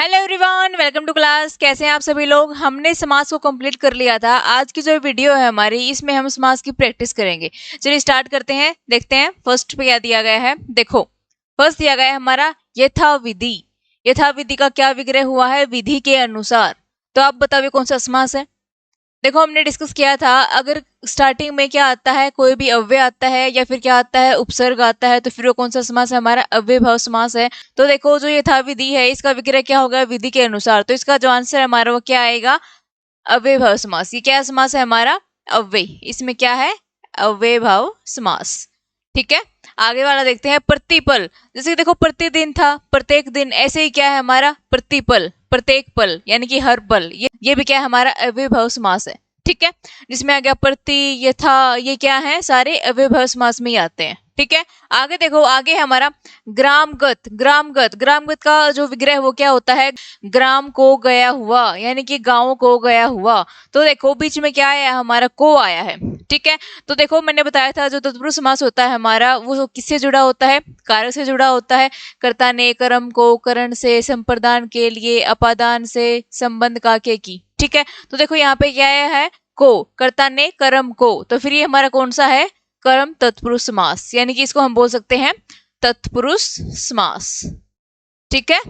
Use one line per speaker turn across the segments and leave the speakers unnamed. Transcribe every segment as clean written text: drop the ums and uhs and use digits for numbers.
Hello everyone, welcome to class. कैसे हैं आप सभी लोग। हमने समास को कंप्लीट कर लिया था। आज की जो वीडियो है हमारी, इसमें हम समास की प्रैक्टिस करेंगे। चलिए स्टार्ट करते हैं, देखते हैं फर्स्ट पे क्या दिया गया है। देखो फर्स्ट दिया गया है हमारा यथाविधि। यथाविधि का क्या विग्रह हुआ है? विधि के अनुसार। तो आप बताओ कौन सा समास है। देखो हमने डिस्कस किया था, अगर स्टार्टिंग में क्या आता है, कोई भी अव्यय आता है या फिर क्या आता है, उपसर्ग आता है, तो फिर वो कौन सा समास है? हमारा अव्ययभाव समास है। तो देखो जो यथाविधि है, इसका विग्रह क्या होगा? विधि के अनुसार। तो इसका जो आंसर है हमारा वो क्या आएगा? अव्ययभाव समास। ये क्या समास है हमारा? अव्यय। इसमें क्या है? अव्ययभाव समास। ठीक है, आगे वाला देखते हैं प्रतिपल। जैसे देखो प्रतिदिन था, प्रत्येक दिन, ऐसे ही क्या है हमारा? प्रतिपल, प्रत्येक पल यानी कि हर पल। ये भी क्या है? हमारा अव्ययभाव समास है। ठीक है, जिसमें आ गया प्रति, यथा, ये क्या है? सारे अव्ययभाव समास में ही आते हैं। ठीक है, आगे देखो, आगे है हमारा ग्रामगत। ग्रामगत, ग्रामगत का जो विग्रह वो क्या होता है? ग्राम को गया हुआ, यानी कि गांव को गया हुआ। तो देखो बीच में क्या आया? हमारा को आया है। ठीक है, तो देखो मैंने बताया था जो तत्पुरुष समास होता है हमारा, वो किससे जुड़ा होता है? कारक से जुड़ा होता है। कर्ता ने कर्म को करण से, संप्रदान के लिए अपादान से, संबंध का के की। ठीक है, तो देखो यहाँ पे क्या आया है? को, कर्ता ने कर्म को। तो फिर ये हमारा कौन सा है? कर्म तत्पुरुष समास, यानी कि इसको हम बोल सकते हैं तत्पुरुष समास। ठीक है,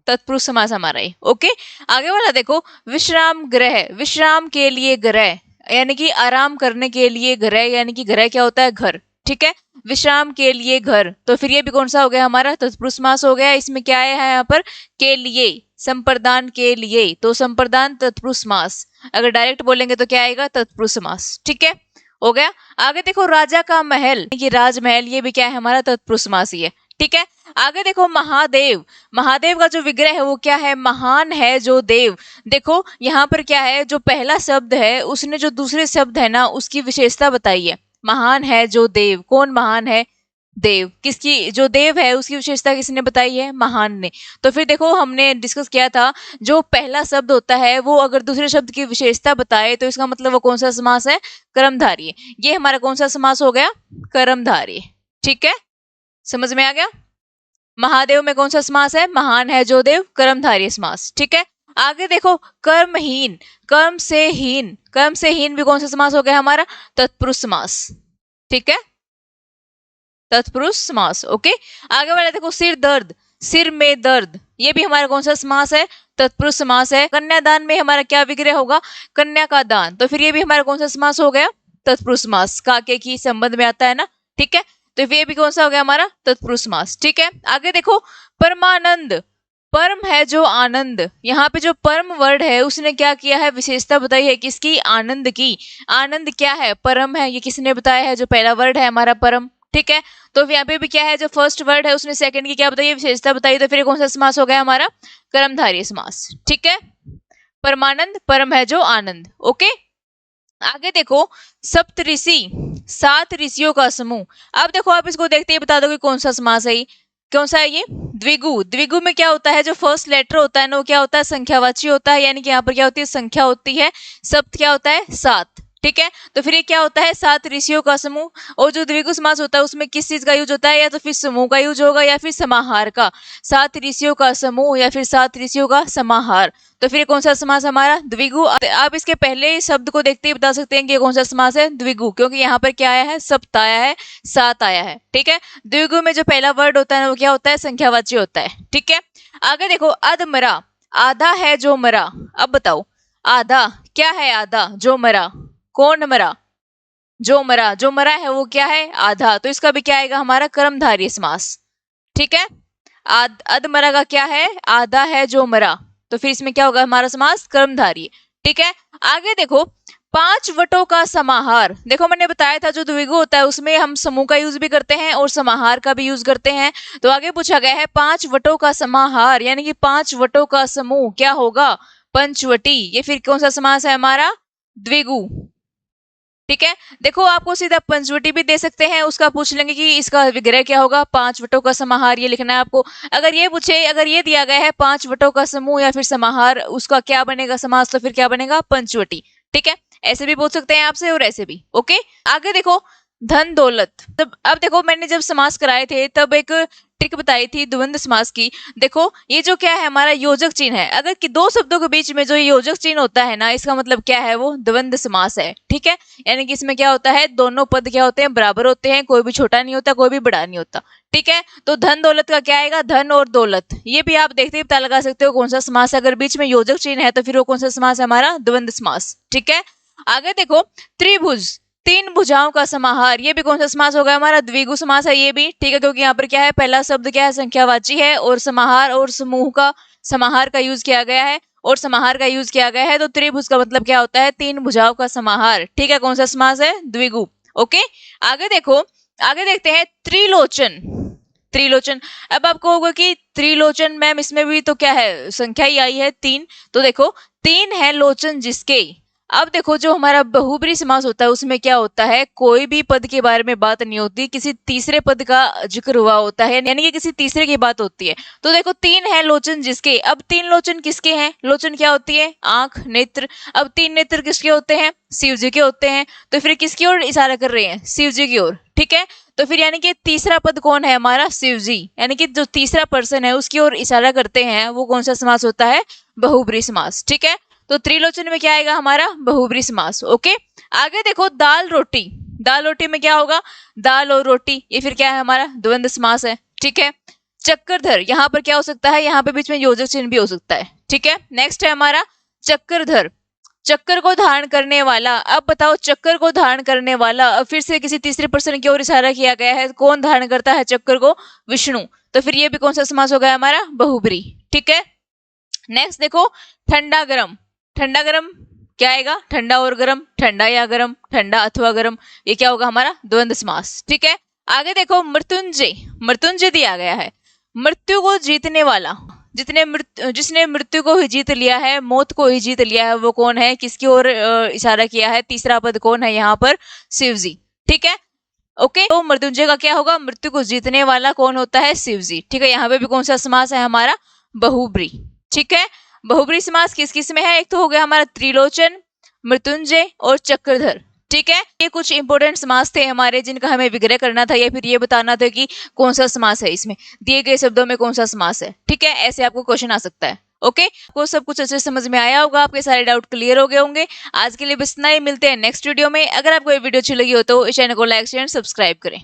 तत्पुरुष समास हमारा ये। ओके, आगे वाला देखो विश्राम गृह। विश्राम के लिए गृह, यानी कि आराम करने के लिए गृह, यानी कि गृह क्या होता है? घर। ठीक है, विश्राम के लिए घर। तो फिर ये भी कौन सा हो गया? हमारा तत्पुरुष समास हो गया। इसमें क्या आया है यहाँ पर? के लिए, संप्रदान के लिए। तो संप्रदान तत्पुरुष समास। अगर डायरेक्ट बोलेंगे तो क्या आएगा? तत्पुरुष समास। ठीक है, हो गया। आगे देखो राजा का महल, यानी कि राजमहल, ये भी क्या है? हमारा तत्पुरुष समास ही है। ठीक है, आगे देखो महादेव। महादेव का जो विग्रह है वो क्या है? महान है जो देव। देखो यहाँ पर क्या है? जो पहला शब्द है उसने जो दूसरे शब्द है ना, उसकी विशेषता बताई है। महान है जो देव। कौन महान है? देव। किसकी? जो देव है उसकी विशेषता किसने बताई है? महान ने। तो फिर देखो हमने डिस्कस किया था, जो पहला शब्द होता है वो अगर दूसरे शब्द की विशेषता बताए तो इसका मतलब वो कौन सा समास है? कर्मधारय। ये हमारा कौन सा समास हो गया? कर्मधारय। ठीक है, समझ में आ गया। महादेव में कौन सा समास है? महान है जो देव, कर्मधारय समास। ठीक है, आगे देखो कर्महीन। कर्म से हीन, कर्म से हीन भी कौन सा समास हो गया हमारा? तत्पुरुष समास। ठीक है, तत्पुरुष समास। ओके, आगे वाला देखो सिर दर्द। सिर में दर्द, ये भी हमारा कौन सा समास है? तत्पुरुष समास है। कन्यादान में हमारा क्या विग्रह होगा? कन्या का दान। तो फिर ये भी हमारा कौन सा समास हो गया? तत्पुरुष समास। का के की संबंध में आता है ना। ठीक है, तो ये भी कौन सा हो गया हमारा? तत्पुरुष समास। ठीक है, आगे देखो परमानंद। परम है जो आनंद। यहाँ पे जो परम वर्ड है उसने क्या किया है? विशेषता बताई है किसकी? आनंद की। आनंद क्या है? परम है। ये किसने बताया है? जो पहला वर्ड है हमारा परम। ठीक है, तो यहाँ पे भी क्या है? जो फर्स्ट वर्ड है उसने सेकंड की क्या बताई? विशेषता बताई। तो फिर कौन सा समास हो गया हमारा? कर्मधारय समास। ठीक है, परमानंद, परम है जो आनंद। ओके, आगे देखो सप्त ऋषि। 7 ऋषियों का समूह। अब देखो आप इसको देखते ही बता दो कि कौन सा समास है ये। कौन सा है ये? द्विगु। द्विगु में क्या होता है? जो फर्स्ट लेटर होता है ना वो क्या होता है? संख्यावाची होता है, यानी कि यहाँ पर क्या होती है? संख्या होती है। सप्त क्या होता है? 7। ठीक है, तो फिर ये क्या होता है? 7 ऋषियों का समूह। और जो द्विगु समास होता है उसमें किस चीज का यूज होता है? या तो फिर समूह का यूज होगा या फिर समाहार का। 7 ऋषियों का समूह या फिर 7 ऋषियों का समाहार। तो फिर कौन सा समास हमारा? द्विगु। आप इसके पहले शब्द को देखते ही बता सकते हैं कि ये कौन सा समास है? द्विगु, क्योंकि यहाँ पर क्या आया है? सप्त आया है, 7 आया है। ठीक है, द्विगु में जो पहला वर्ड होता है ना वो क्या होता है? संख्यावाची होता है। ठीक है, आगे देखो अधमरा। आधा है जो मरा। अब बताओ आधा क्या है? आधा जो मरा। कौन मरा? जो मरा। जो मरा है वो क्या है? आधा। तो इसका भी क्या आएगा? हमारा कर्मधारय समास। ठीक है, अधमरा का क्या है? आधा है जो मरा। तो फिर इसमें क्या होगा हमारा समास? कर्मधारय। ठीक है, आगे देखो 5 वटों का समाहार। देखो मैंने बताया था जो द्विगु होता है उसमें हम समूह का यूज भी करते हैं और समाहार का भी यूज करते हैं। तो आगे पूछा गया है 5 वटों का समाहार, यानी कि 5 वटों का समूह क्या होगा? पंचवटी। ये फिर कौन सा समास है हमारा? द्विगु। ठीक है, देखो आपको सीधा पंचवटी भी दे सकते हैं, उसका पूछ लेंगे कि इसका विग्रह क्या होगा? 5 वटों का समाहार, ये लिखना है आपको। अगर ये पूछे, अगर ये दिया गया है 5 वटों का समूह या फिर समाहार, उसका क्या बनेगा समास? तो फिर क्या बनेगा? पंचवटी। ठीक है, ऐसे भी पूछ सकते हैं आपसे और ऐसे भी। ओके, आगे देखो धन दौलत। तब अब देखो मैंने जब समास कराए थे तब एक ट्रिक बताई थी द्वंद्व समास की। देखो ये जो क्या है हमारा योजक चिन्ह है, अगर कि दो शब्दों के बीच में जो योजक चिन्ह होता है ना, इसका मतलब क्या है, वो द्वंद्व समास है। ठीक है, यानी कि इसमें क्या होता है, दोनों पद क्या होते हैं, बराबर होते हैं, कोई भी छोटा नहीं होता, कोई भी बड़ा नहीं होता। ठीक है, तो धन दौलत का क्या आएगा, धन और दौलत। ये भी आप देखते ही पता लगा सकते हो कौन सा समास है। अगर बीच में योजक चिन्ह है तो फिर वो कौन सा समास है, हमारा द्वंद्व समास। ठीक है, आगे देखो त्रिभुज, तीन भुजाओं का समाहार, ये भी कौन सा समास होगा, हमारा द्विगु समास है ये भी। ठीक है, क्योंकि यहाँ पर क्या है, पहला शब्द क्या है, संख्यावाची है, और समाहार और समूह का, समाहार का यूज किया गया है, और समाहार का यूज किया गया है। तो त्रिभुज का मतलब क्या होता है, तीन भुजाओं का समाहार। ठीक है, कौन सा समास है, द्विगु। ओके, आगे देखो, आगे देखते हैं त्रिलोचन। त्रिलोचन, अब आपको होगा कि त्रिलोचन मैम इसमें भी तो क्या है, संख्या ही आई है तीन। तो देखो तीन है लोचन जिसके। अब देखो जो हमारा बहुब्री समास होता है उसमें क्या होता है, कोई भी पद के बारे में बात नहीं होती, किसी तीसरे पद का जिक्र हुआ होता है, यानी कि किसी तीसरे की बात होती है। तो देखो तीन है लोचन जिसके, अब तीन लोचन किसके हैं, लोचन क्या होती है, आंख, नेत्र। अब तीन नेत्र किसके होते हैं, शिव जी के होते हैं। तो फिर किसकी ओर इशारा कर रहे हैं, शिव जी की ओर। ठीक है, तो फिर यानी कि तीसरा पद कौन है, हमारा शिव जी, यानी कि जो तीसरा पर्सन है उसकी ओर इशारा करते हैं, वो कौन सा समास होता है, बहुब्री समास। ठीक है, तो त्रिलोचन में क्या आएगा, हमारा बहुब्री समास। ओके, आगे देखो दाल रोटी, दाल रोटी में क्या होगा, दाल और रोटी, ये फिर क्या है, हमारा द्वंद्व समास है। ठीक है, चक्रधर, यहाँ पर क्या हो सकता है, यहाँ पे बीच में योजक चिन्ह भी हो सकता है। ठीक है, नेक्स्ट है हमारा चक्रधर, चक्कर को धारण करने वाला। अब बताओ चक्कर को धारण करने वाला, अब फिर से किसी तीसरे पर्सन की ओर इशारा किया गया है, कौन धारण करता है चक्कर को, विष्णु। तो फिर ये भी कौन सा समास हो गया, हमारा बहुब्री। ठीक है, नेक्स्ट देखो ठंडा गरम, ठंडा गरम क्या आएगा, ठंडा और गरम, ठंडा या गरम, ठंडा अथवा गरम, ये क्या होगा, हमारा द्वंद्व समास। ठीक है, आगे देखो मृत्युंजय, मृत्युंजय दिया गया है, मृत्यु को जीतने वाला, जिसने मृत्यु को ही जीत लिया है, मौत को ही जीत लिया है, वो कौन है, किसकी ओर इशारा किया है, तीसरा पद कौन है यहाँ पर, शिव जी। ठीक है, ओके, तो मृत्युंजय का क्या होगा, मृत्यु को जीतने वाला कौन होता है, शिव जी। ठीक है, यहाँ पे भी कौन सा समास है, हमारा बहुब्री। ठीक है, बहुब्री समास किस किस में है, एक तो हो गया हमारा त्रिलोचन, मृत्युंजय और चक्रधर। ठीक है, ये कुछ इंपॉर्टेंट समास थे हमारे जिनका हमें विग्रह करना था, या फिर ये बताना था कि कौन सा समास है, इसमें दिए गए शब्दों में कौन सा समास है। ठीक है, ऐसे आपको क्वेश्चन आ सकता है। ओके, आपको सब कुछ अच्छे समझ में आया होगा, आपके सारे डाउट क्लियर हो गए होंगे। आज के लिए बस इतना ही, मिलते हैं नेक्स्ट वीडियो में। अगर आपको ये वीडियो अच्छी लगी हो तो इस चैनल को लाइक शेयर सब्सक्राइब करें।